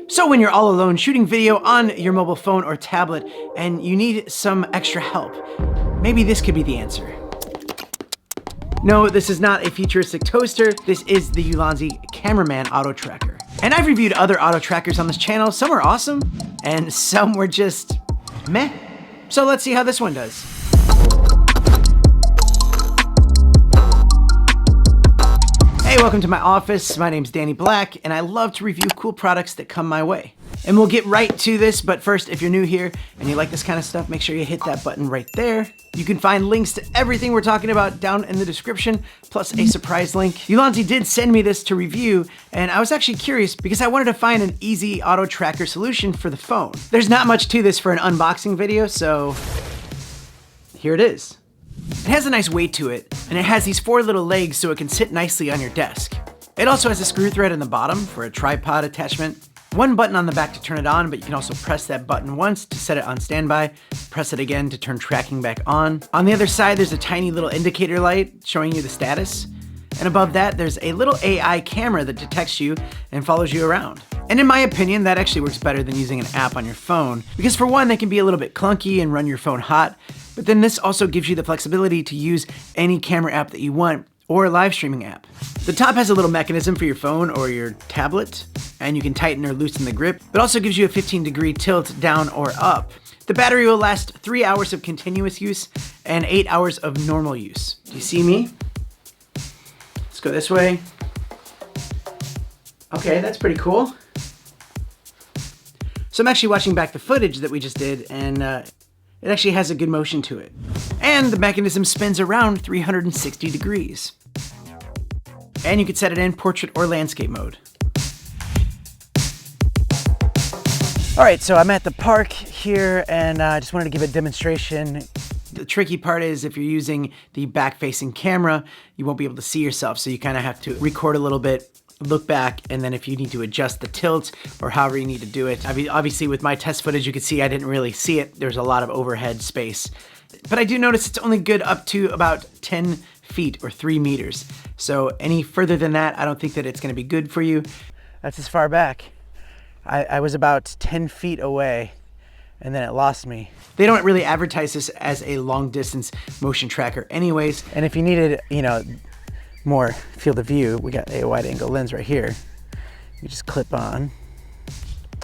So when you're all alone shooting video on your mobile phone or tablet and you need some extra help, maybe this could be the answer. No, this is not a futuristic toaster. This is the Ulanzi Cameraman Autotracker. And I've reviewed other auto trackers on this channel. Some were awesome and some were just meh. So let's see how this one does. Hey, welcome to my office. My name's Danny Black, and I love to review cool products that come my way. And we'll get right to this, but first, if you're new here and you like this kind of stuff, make sure you hit that button right there. You can find links to everything we're talking about down in the description, plus a surprise link. Ulanzi did send me this to review, and I was actually curious because I wanted to find an easy auto tracker solution for the phone. There's not much to this for an unboxing video, so here it is. It has a nice weight to it, and it has these 4 little legs so it can sit nicely on your desk. It also has a screw thread in the bottom for a tripod attachment, 1 button on the back to turn it on, but you can also press that button once to set it on standby, press it again to turn tracking back on. On the other side, there's a tiny little indicator light showing you the status. And above that, there's a little AI camera that detects you and follows you around. And in my opinion, that actually works better than using an app on your phone, because for one, they can be a little bit clunky and run your phone hot, but then this also gives you the flexibility to use any camera app that you want or a live streaming app. The top has a little mechanism for your phone or your tablet, and you can tighten or loosen the grip, but also gives you a 15-degree tilt down or up. The battery will last 3 hours of continuous use and 8 hours of normal use. Do you see me? Let's go this way. Okay, that's pretty cool. So I'm actually watching back the footage that we just did, and it actually has a good motion to it. And the mechanism spins around 360 degrees. And you can set it in portrait or landscape mode. All right, so I'm at the park here, and I just wanted to give a demonstration. The tricky part is if you're using the back-facing camera, you won't be able to see yourself, so you kind of have to record a little bit, look back, and then if you need to adjust the tilt or however you need to do it. Obviously with my test footage, you can see I didn't really see it. There's a lot of overhead space. But I do notice it's only good up to about 10 feet or 3 meters. So any further than that, I don't think that it's gonna be good for you. That's as far back. I was about 10 feet away and then it lost me. They don't really advertise this as a long distance motion tracker anyways. And if you needed, more field of view, we got a wide angle lens right here. You just clip on,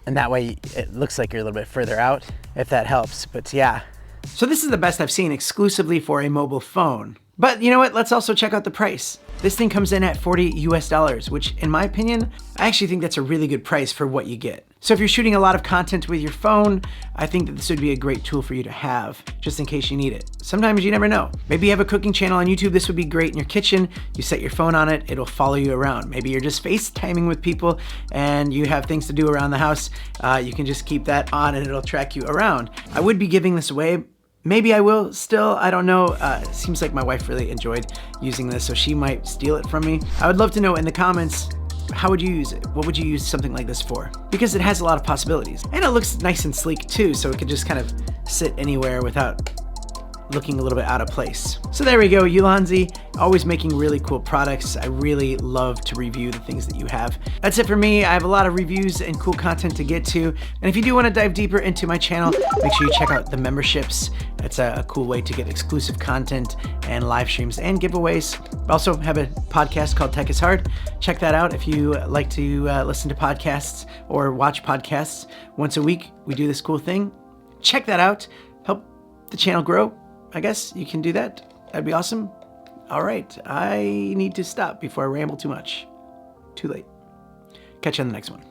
and that way it looks like you're a little bit further out, if that helps, but yeah. So this is the best I've seen exclusively for a mobile phone. But you know what, let's also check out the price. This thing comes in at $40 US, which in my opinion, I actually think that's a really good price for what you get. So if you're shooting a lot of content with your phone, I think that this would be a great tool for you to have, just in case you need it. Sometimes you never know. Maybe you have a cooking channel on YouTube, this would be great in your kitchen. You set your phone on it, it'll follow you around. Maybe you're just FaceTiming with people and you have things to do around the house. You can just keep that on and it'll track you around. I would be giving this away. Maybe I will still, I don't know. It seems like my wife really enjoyed using this, so she might steal it from me. I would love to know in the comments, how would you use it? What would you use something like this for? Because it has a lot of possibilities. And it looks nice and sleek too, so it could just kind of sit anywhere without looking a little bit out of place. So there we go, Ulanzi, always making really cool products. I really love to review the things that you have. That's it for me. I have a lot of reviews and cool content to get to. And if you do want to dive deeper into my channel, make sure you check out the memberships. It's a cool way to get exclusive content and live streams and giveaways. I also have a podcast called Tech is Hard. Check that out if you like to listen to podcasts or watch podcasts. Once a week, we do this cool thing. Check that out. Help the channel grow. I guess you can do that. That'd be awesome. All right, I need to stop before I ramble too much. Too late. Catch you on the next one.